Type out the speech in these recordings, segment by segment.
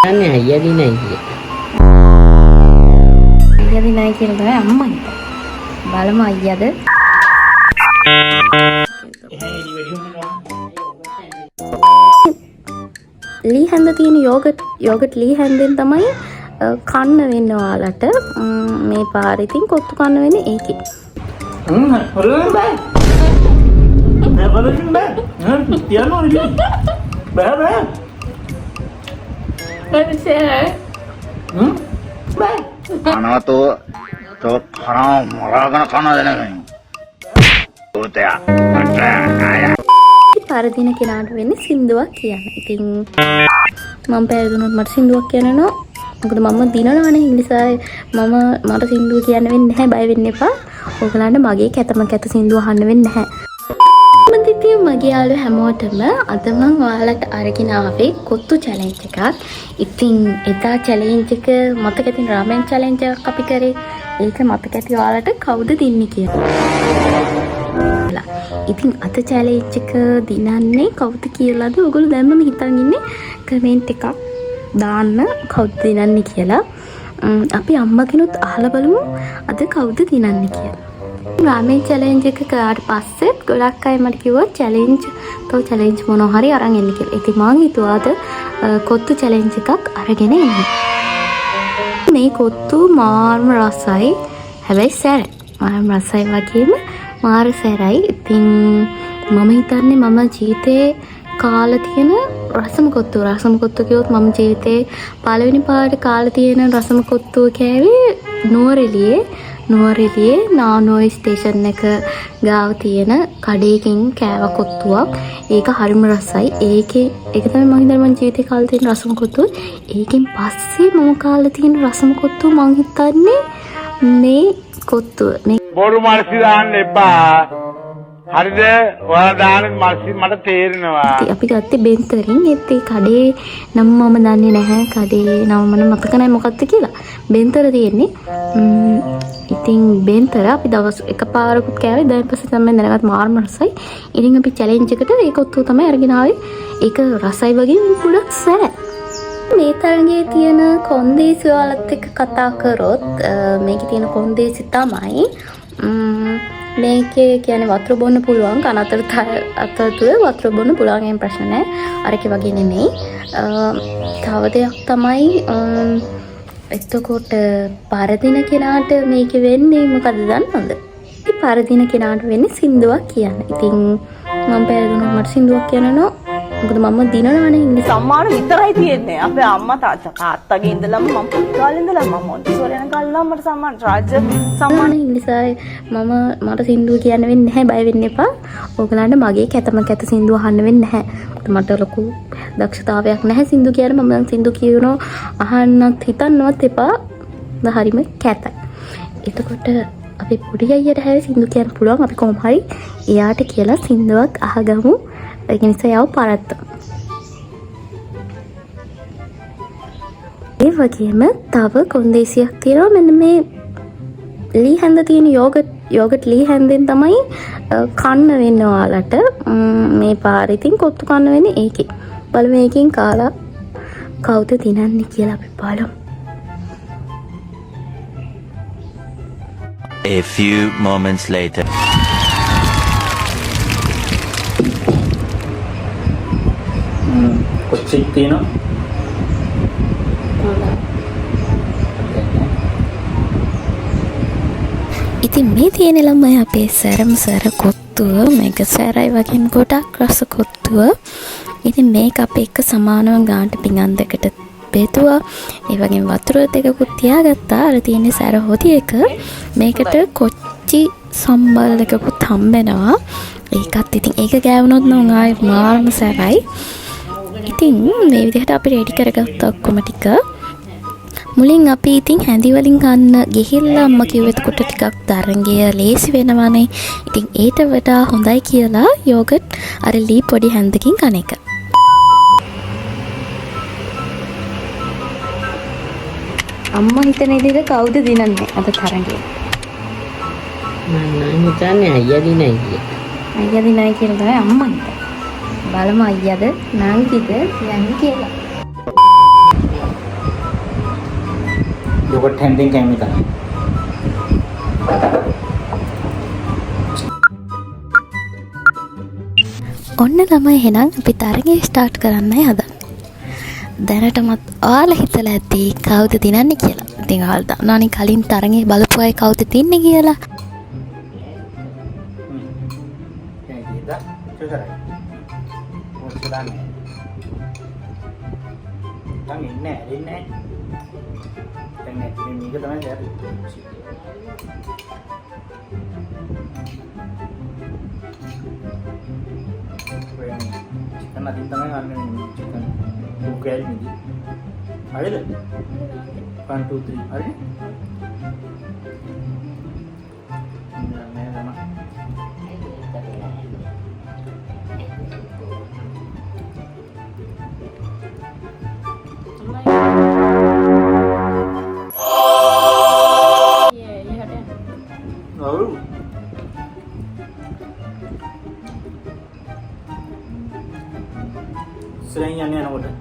අනේ අයියා දිනයි කිය. අයියා දිනයි කියලා තමයි අම්මා හිතා. බලමු අයියාද. ලී හැන්ද තියෙන යෝගට් ලී හැන්දෙන් තමයි කන්න වෙන්නේ ඔයාලට. මේ පාරේ ඉතින් කොත්තු කන්න වෙන්නේ ඒකේ. හොරෙන් බෑ. නෑ බලන්න බෑ. තියනවා නේ. බෑ බෑ. බෑ. අනවතෝ තෝ කරා මරාගෙන කනද නෙමෙයි. උතයා. පරදින කෙනාට වෙන්නේ සින්දුවක් කියන්න. ඉතින් මම පැරදුනොත් මට සින්දුවක් කියන්නනවා. මොකද මම දිනනවනේ ඉංග්‍රීසි මට සින්දුව කියන්න වෙන්නේ නැහැ. බය වෙන්න එපා. ඔයගලන්ට මගේ කැත සින්දුව අහන්න වෙන්නේ නැහැ. මම මගේ යාළුවෝ හැමෝටම අද මම ඔයාලට අරගෙන ආවේ කොත්තු චැලෙන්ජ් එකක්. ඉතින් එදා චැලෙන්ජ් එක මතක ඇති රාමෙන් චැලෙන්ජ් එකක් අපි කරේ. ඒක මතක ඇති ඔයාලට කවුද දින්නේ කියලා. ඉතින් අද චැලෙන්ජ් එක දිනන්නේ කවුද කියලාද ඔයගොල්ලෝ දැම්මම හිතන් ඉන්නේ කමෙන්ට් එකක් දාන්න කවුද දිනන්නේ කියලා. අපි අම්මගෙනුත් අහලා බලමු අද කවුද දිනන්නේ කියලා. රාමෙන් චැලෙන්ජ් එක කරාට පස්සේ ගොඩක් අය මට කිව්වා චැලෙන්ජ් මොනවා හරි අරන් එන්න කියලා. ඉතින් මම හිතුවා අද කොත්තු චැලෙන්ජ් එකක් අරගෙන එන්න. මේ කොත්තු මාර්ම රසයි. හැබැයි සැර. මාර්ම රසයි වගේම මාර සැරයි. ඉතින් මම හිතන්නේ මම ජීවිතේ කාලා තියෙන රසම කොත්තු කිව්වොත් මම ජීවිතේ පළවෙනි පාරට කාලා තියෙන රසම කොත්තුව කෑවේ නුවරඑළියේ නානෝයි ස්ටේෂන් එක ගාව තියෙන කඩේකින් කෑව කොත්තුවක්. ඒක හරිම රසයි. ඒක තමයි මම හිතන්නේ මම ජීවිතේ කාලා තියෙන රසම කොත්තුව. ඒකෙන් පස්සේ මම කාලා තියෙන රසම කොත්තුව මම හිතන්නේ මේ කොත්තුව. මේ බොරු මානසි දාන්න එපා. හරිද? ඔයාලා දාන මානසි මට තේරෙනවා. අපි ගත්තේ බෙන්තරින්. ඒත් ඒ කඩේ නම මම දන්නේ නැහැ. කඩේ නම මම මතක නැහැ මොකක්ද කියලා. බෙන්තර තියෙන්නේ. ඉතින් බෙන්තර අපි දවස් එකපාරකුත් කෑවේ. දැන් පස්සේ තමයි දැනගත් මාර්ම රසයි. ඉතින් අපි චැලෙන්ජ් එකට ඒක ඔත්තු තමයි අරගෙන ආවේ. ඒක රසයි වගේ ගොඩක් සැර. මේ තරඟේ තියෙන කොන්දේසි වලත් එක්ක කතා කරොත් මේකේ තියෙන කොන්දේසි තමයි මේකේ කියන්නේ වතුර බොන්න පුළුවන් කන අතරතුර වතුර බොන්න පුළුවන් එහෙම ප්‍රශ්න නැහැ. අරකේ වගේ නෙමෙයි. තව දෙයක් තමයි එතකොට පරදින කෙනාට මේක වෙන්නේ මොකද දන්නවද? ඉතින් පරදින කෙනාට වෙන්නේ සින්දුවක් කියන්න. ඉතින් මම පැරදුනොත් මට සින්දුවක් කියන්නනවා. මොකද මම දිනනවනේ ඉංග්‍රීසි සම්මාන විතරයි තියෙන්නේ. අපේ අම්මා තාත්තගේ ඉඳලම මම පුංචි කාලේ ඉඳලා මම මොන්ටිසෝරි යන කාලේ මට සම්මාන රාජ්‍ය සම්මාන ඉංග්‍රීසි මට සින්දුව කියන්න වෙන්නේ නැහැ. බය වෙන්න එපා. ඔයගලන්ට මගේ කැත සින්දුව අහන්න වෙන්නේ නැහැ. මට ලොකු දක්ෂතාවයක් නැහැ සින්දු කියන්න. මම දැන් සින්දු කියනවා අහන්නත් හිතන්නවත් එපා. හරිම කැතයි. එතකොට අපි පොඩි අයියට හැරි සින්දු කියන්න පුළුවන්. අපි කොහොම හරි එයාට කියලා සින්දුවක් අහගමු. ඒක නිසා යව පාරත්. ඒ වගේම තව කොන්දේසියක් තියෙනවා. මෙන්න මේ ලී හැන්ද තියෙන යෝගට් ලී හැන්දෙන් තමයි කන්න වෙන්නේ ඔයාලට. මේ පාරේ ඉතින් කොත්තු කන්න වෙන්නේ ඒකේ. බලමු මේකෙන් කාලා කවුද දිනන්නේ කියලා අපි බලමු. A few moments later. කොච්චික් තියෙනවා? ඉතින් මේ තියෙන ළමයි අපේ සැරම සැර කොත්තුව. මේක සැරයි වගේම ගොඩක් රස කොත්තුව. ඉතින් මේක අපි එක්ක සමානව ගානට පිඟන් දෙකට බෙදුවා. ඒ වගේම වතුර දෙකකුත් තියාගත්තා. අර තියෙන සැර හොදි එක. මේකට කොච්චි සම්බල් එකකුත් හම්බෙනවා. ඒකත් ඉතින් ඒක ගෑවුනොත් නම් ආයෙ මාර්ම සැරයි. ඉතින් මේ විදිහට අපි රෙඩි කරගත්ත ඔක්කොම ටික මුලින් අපි ඉතින් හැඳි වලින් ගන්න ගිහිල්ලා අම්මා කිව්වෙත් කොට ටිකක් තරංගය ලේසි වෙනවනේ. ඉතින් ඊට වඩා හොඳයි කියලා යෝගට් අර ලී පොඩි හැන්දකින් කන එක. අම්මා හිතන විදිහට කවුද දිනන්නේ අද තරංගේ? මම හිතන්නේ අයියා දිනයි කිය. අයියා දිනයි කියලා තමයි අම්මා හිතන්නේ. බලමු අයියාද නංගිද කියන්නේ කියලා. යෝගට් හැන්ඩෙන් කැම එක. ඔන්න ළමයි එහෙනම් අපි තරගේ ස්ටාර්ට් කරන්නයි හදන්නේ. දැනටමත් ඔයාලා හිතලා ඇති කවුද දිනන්නේ කියලා. ඉතින් ඔයාලා දන්නවනේ කලින් තරගේ බලපු අය කවුද තින්නේ කියලා. kita susah mau sedang đang nhìn nè đi nè cái này mình cái tấm này đẹp karena di tengah kan chicken buka ini ada deh 1 2 3 ada lalu selain yang ini apa?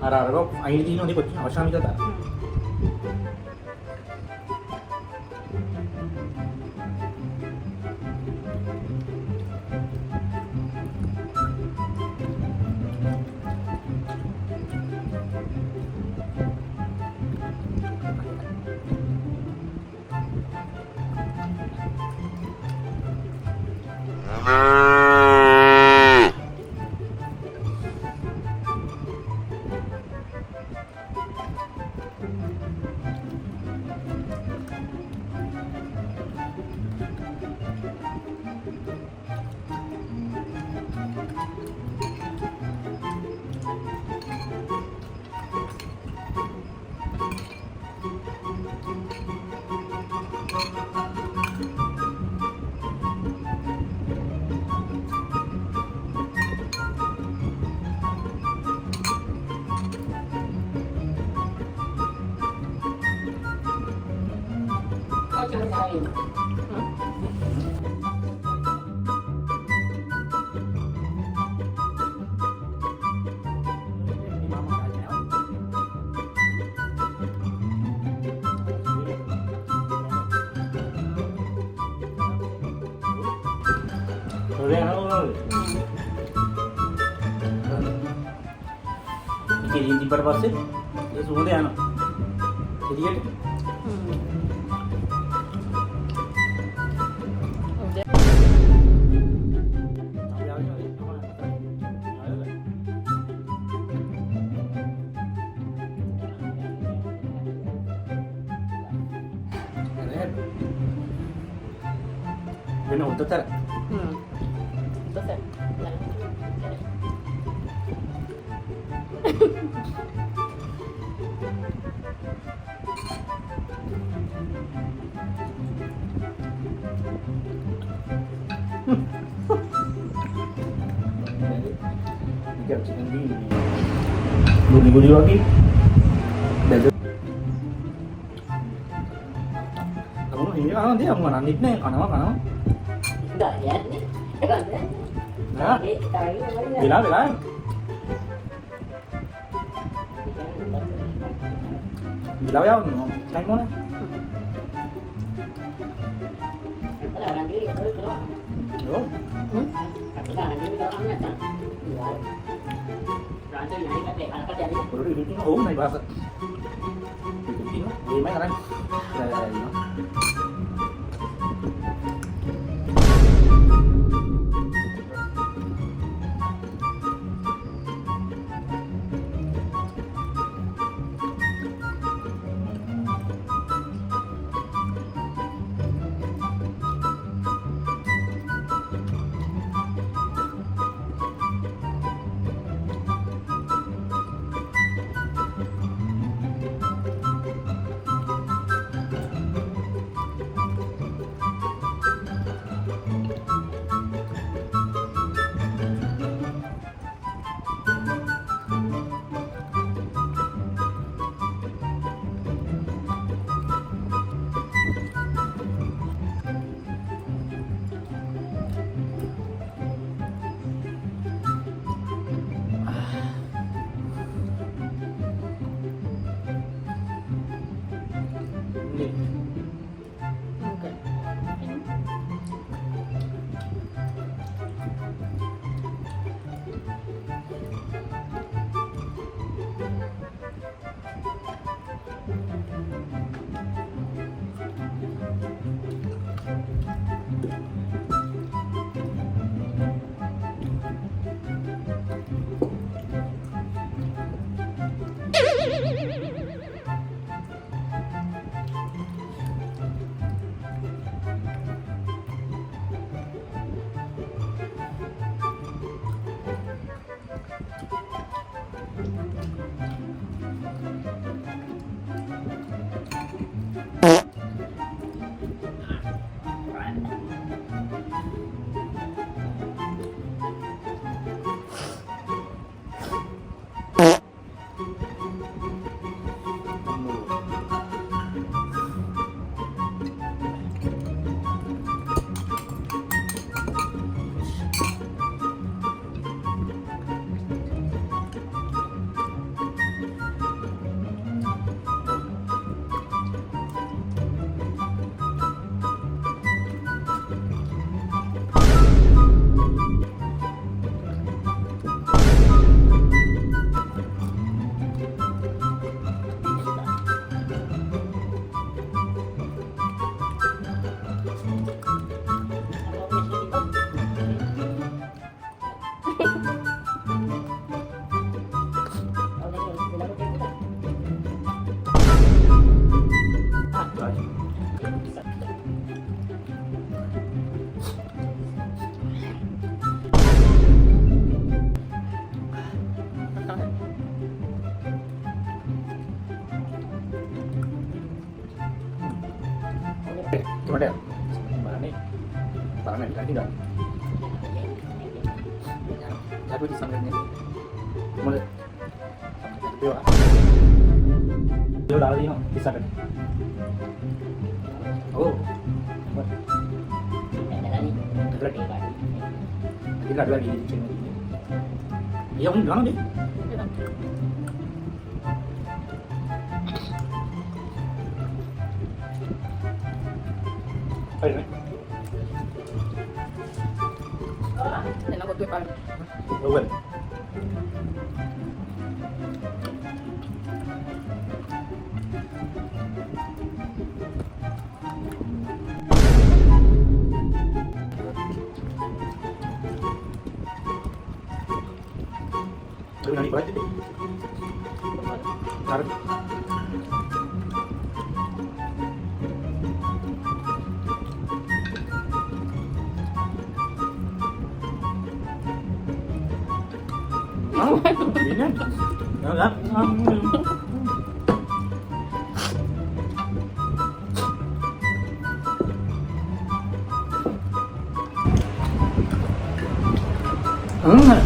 Arah-arah kok air di sini kok awasnya kita tak. Ini berapa sih? Ya sudah ya, no. Jadi ya. Benar untuk tak? Betul tak? Gudi-gudi lagi. Kamu ini kan dia mau nanti nih, karena. Enggak ya nih. Ha? Bila. Bilaw yaw, kain muna. Yun. Pero dito na, may basa. Dito na, di may karan. Cuma deh, mana nih? Barangnya lagi dong. Jatuh di sampingnya. Mulai. Dia. Dia udah lagi bisa kan? Oh. Lagi. Lagi ada lagi di sini. Iya, ini gimana deh? Ayo nih. Nên có tuyệt vời. Quên. Aduh, nanti balik deh. Taruh. Ini enggak.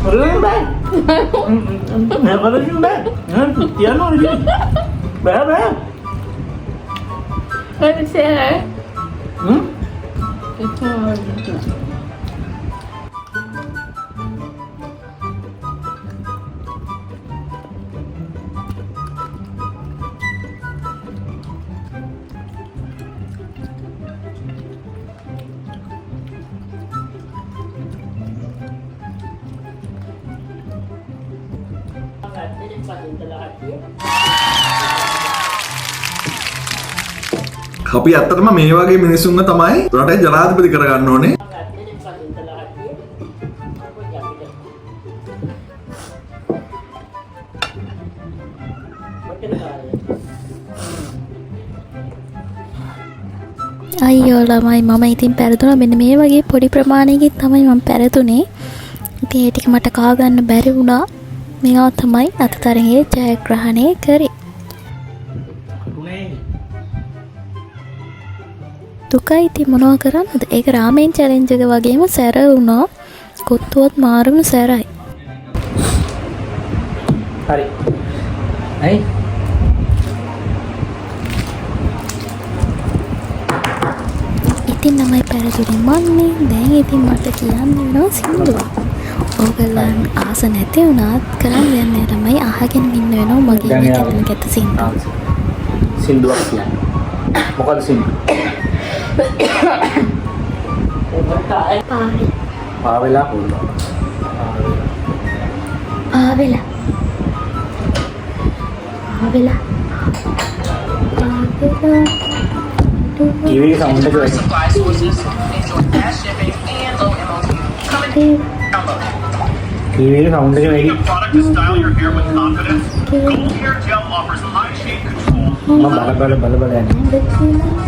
Keren banget. Nggak keren banget. Tiano ini. Berapa? Kan saya. Itu. අපි ඇත්තටම මේ වගේ මිනිස්සුන්ව තමයි රටේ ජනාධිපති කරගන්න ඕනේ. අයියෝ ළමයි මම ඉතින් පැරදුනා මෙන්න මේ වගේ පොඩි ප්‍රමාණයකින් තමයි මම පැරදුනේ. ඉතින් ඒ ටික මට කා ගන්න බැරි වුණා. මේවා තමයි අතතරගේ ජයග්‍රහණය කරේ. දුකයි ඉතින් මොනවා කරන්නද? ඒක රාමෙන් චැලෙන්ජ් එක වගේම සැර වුණා. කොත්තුවත් මාරුම සැරයි. හරි. ඇයි? ඉතින් තමයි පැරදුනේ මන්නේ. දැන් ඉතින් මට කියන්න වෙනවා සින්දුවක්. ඕගොල්ලන් ආස නැති වුණාත් කරන් යන්නේ තමයි අහගෙන ඉන්න වෙනවා මගේ මේ කැත සින්දුව. සින්දුවක් කියන්නේ. මොකද සින්දුව? පාවෙලා පුළුවන්. ආවෙලා. ටීවී එක සවුන්ඩ් එක වැඩි. ටීවී එක සවුන්ඩ් එක වැඩි. බල යන්නේ.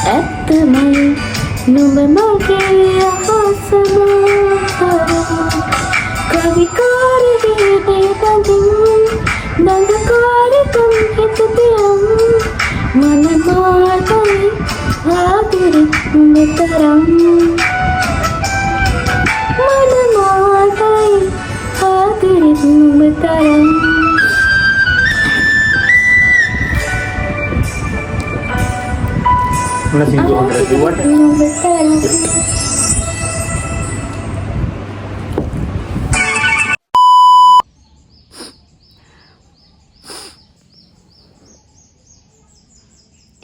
At the නුඹ මගේ අහසම කවිකාරී දේපදින් දඟකාරකම් හිතතියම් මනමාතයි ආදරි මෙතරම් මනමාතයි ආදරි මෙතරම් Mana sih gua antara dua deh.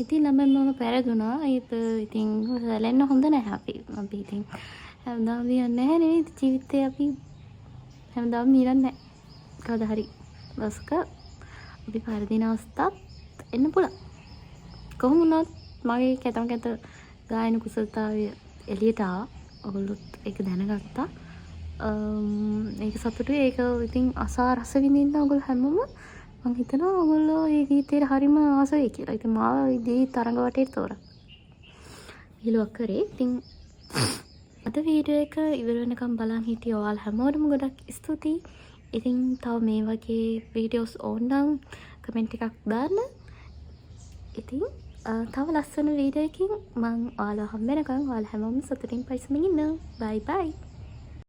ඉතින් ළමයි මම පැරදුනා. ඒක ඉතින් සැලෙන්න හොඳ නැහැ අපි. අපි ඉතින් හැමදාම දියන්නේ නැහැ නේද ජීවිතේ අපි හැමදාම නිරන්නේ නැහැ. කවදා හරි දවසක අපි පරදින අවස්ථාත් එන්න පුළුවන්. කොහොම වුණත් මගේ කැත ගායන කුසලතාවය එළියට ආවා. ඔයගොල්ලොත් ඒක දැනගත්තා. ඒක සතුටුයි. ඒක ඉතින් අසා රස විඳින්න ඔයගොල්ලෝ හැමෝම මම හිතනවා ඔයගොල්ලෝ මේ ගීතේට හරිම ආසයි කියලා. ඉතින් මාව ඉදී තරඟ වටේට තෝරා. ඊළඟ කරේ. ඉතින් අද වීඩියෝ එක ඉවර වෙනකම් බලන් හිටිය ඔයාලා හැමෝටම ගොඩක් ස්තුතියි. ඉතින් තව මේ වගේ වීඩියෝස් ඕන නම් කමෙන්ට් එකක් දාන්න. ඉතින් තව ලස්සන වීඩියෝ එකකින් මම ඔයාලා හම්බ වෙනකම් ඔයාලා හැමෝම සතුටින් පරිස්සමින් ඉන්න. බයි බයි.